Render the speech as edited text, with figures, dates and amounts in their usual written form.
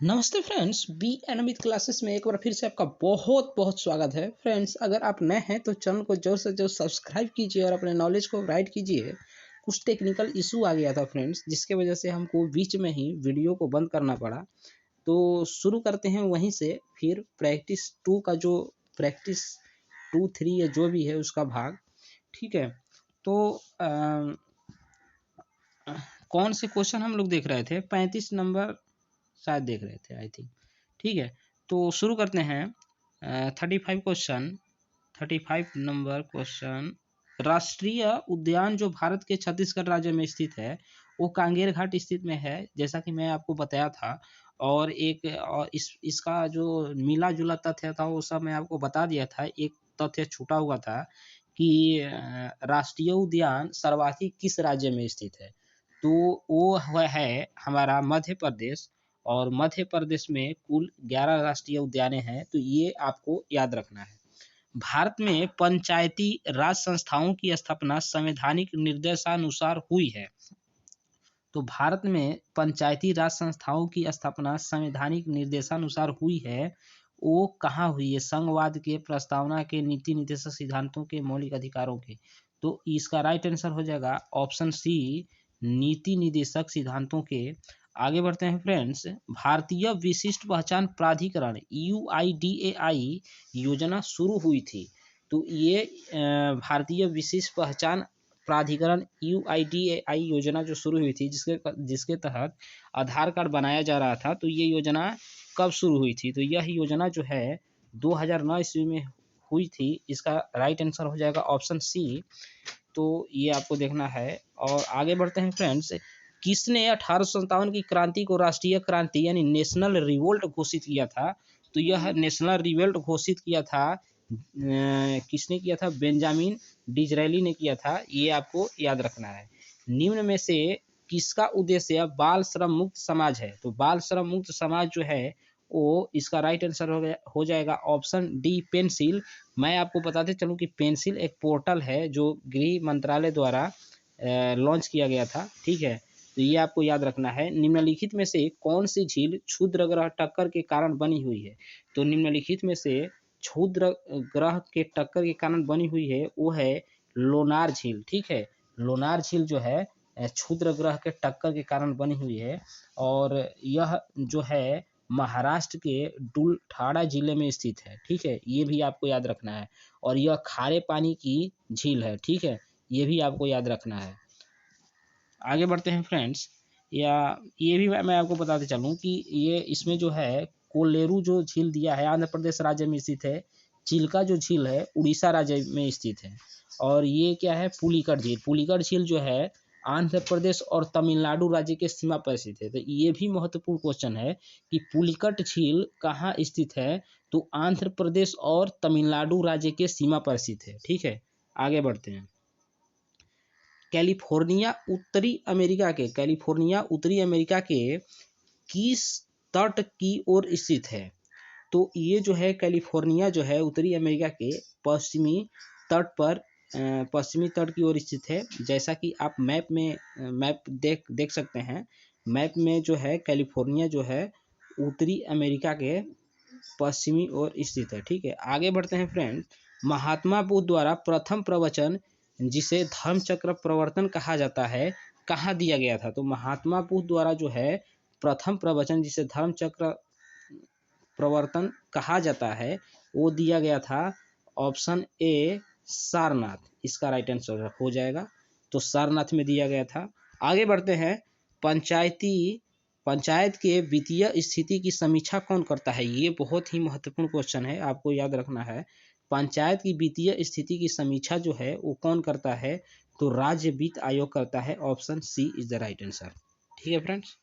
नमस्ते friends, B N Amit classes में एक बार फिर से आपका बहुत बहुत स्वागत है। फ्रेंड्स, अगर आप नए हैं तो चैनल को जल्द से जल्द सब्सक्राइब कीजिए और अपने नॉलेज को राइट कीजिए। कुछ टेक्निकल इशू आ गया था फ्रेंड्स, जिसके वजह से हमको बीच में ही वीडियो को बंद करना पड़ा। तो शुरू करते हैं वहीं से, फिर प्रैक्टिस टू का जो प्रैक्टिस 2, 3 या जो भी है उसका भाग। ठीक है, तो कौन से क्वेश्चन हम लोग देख रहे थे? 35 नंबर शायद देख रहे थे, आई थिंक। ठीक है, तो शुरू करते हैं। 35 नंबर क्वेश्चन। राष्ट्रीय उद्यान जो भारत के छत्तीसगढ़ राज्य में स्थित है वो कांगेर घाट स्थित में है, जैसा कि मैं आपको बताया था। और इसका जो मिला जुला तथ्य था वो सब मैं आपको बता दिया था। एक तथ्य छूटा हुआ था कि राष्ट्रीय उद्यान सर्वाधिक किस राज्य में स्थित है, तो वो है हमारा मध्य प्रदेश। और मध्य प्रदेश में कुल 11 राष्ट्रीय उद्याने हैं, तो ये आपको याद रखना है। भारत में पंचायती राज संस्थाओं की स्थापना संवैधानिक निर्देशानुसार हुई है। तो भारत में पंचायती राज संस्थाओं की स्थापना संवैधानिक निर्देशानुसार हुई है। वो कहाँ हुई है? संघवाद के, प्रस्तावना के, नीति निर्देशक सिद्धांतों के, मौलिक अधिकारों के। तो इसका राइट आंसर हो जाएगा ऑप्शन सी, नीति निर्देशक सिद्धांतों के। आगे बढ़ते हैं फ्रेंड्स। भारतीय विशिष्ट पहचान प्राधिकरण UIDAI योजना शुरू हुई थी। तो ये भारतीय विशिष्ट पहचान प्राधिकरण UIDAI योजना जो शुरू हुई थी, जिसके तहत आधार कार्ड बनाया जा रहा था, तो ये योजना कब शुरू हुई थी? तो यह योजना जो है 2009 ईस्वी में हुई थी। इसका राइट आंसर हो जाएगा ऑप्शन सी। तो ये आपको देखना है। और आगे बढ़ते हैं फ्रेंड्स। किसने 1857 की क्रांति को राष्ट्रीय क्रांति यानी नेशनल रिवोल्ट घोषित किया था? तो यह नेशनल रिवोल्ट घोषित किया था, किसने किया था? बेंजामिन डिज़रायली ने किया था। ये आपको याद रखना है। निम्न में से किसका उद्देश्य बाल श्रम मुक्त समाज है? तो बाल श्रम मुक्त समाज जो है वो इसका राइट आंसर हो जाएगा ऑप्शन डी, पेंसिल। मैं आपको बताते चलूँ कि पेंसिल एक पोर्टल है जो गृह मंत्रालय द्वारा लॉन्च किया गया था। ठीक है, तो ये आपको याद रखना है। निम्नलिखित में से कौन सी झील क्षुद्र ग्रह टक्कर के कारण बनी हुई है? तो निम्नलिखित में से क्षुद्र ग्रह के टक्कर के कारण बनी हुई है वो है लोनार झील। ठीक है, लोनार झील जो है क्षुद्र ग्रह के टक्कर के कारण बनी हुई है। और यह जो है महाराष्ट्र के डुलठाड़ा जिले में स्थित है। ठीक है, ये भी आपको याद रखना है। और यह खारे पानी की झील है। ठीक है, ये भी आपको याद रखना है। आगे बढ़ते हैं फ्रेंड्स। या ये भी मैं आपको बताते चलूँ कि ये इसमें जो है कोलेरू जो झील दिया है आंध्र प्रदेश राज्य में स्थित है। चिल्का जो झील है उड़ीसा राज्य में स्थित है। और ये क्या है? पुलिकट झील। पुलिकट झील जो है आंध्र प्रदेश और तमिलनाडु राज्य के सीमा पर स्थित है। तो ये भी महत्वपूर्ण क्वेश्चन है कि पुलिकट झील कहाँ स्थित है? तो आंध्र प्रदेश और तमिलनाडु राज्य के सीमा पर स्थित है। ठीक है, आगे बढ़ते हैं। कैलिफोर्निया उत्तरी अमेरिका के किस तट की ओर स्थित है? तो ये जो है कैलिफोर्निया जो है उत्तरी अमेरिका के पश्चिमी तट की ओर स्थित है। जैसा कि आप मैप देख सकते हैं। मैप में जो है कैलिफोर्निया जो है उत्तरी अमेरिका के पश्चिमी ओर स्थित है। ठीक है, आगे बढ़ते हैं फ्रेंड। महात्मा बुद्ध द्वारा प्रथम प्रवचन, जिसे धर्म चक्र प्रवर्तन कहा जाता है, कहाँ दिया गया था? तो महात्मा बुद्ध द्वारा जो है प्रथम प्रवचन, जिसे धर्म चक्र प्रवर्तन कहा जाता है, वो दिया गया था ऑप्शन ए, सारनाथ। इसका राइट आंसर हो जाएगा। तो सारनाथ में दिया गया था। आगे बढ़ते हैं। पंचायत के वित्तीय स्थिति की समीक्षा कौन करता है? ये बहुत ही महत्वपूर्ण क्वेश्चन है, आपको याद रखना है। पंचायत की वित्तीय स्थिति की समीक्षा जो है वो कौन करता है? तो राज्य वित्त आयोग करता है। Option C is the right answer. ठीक है फ्रेंड्स।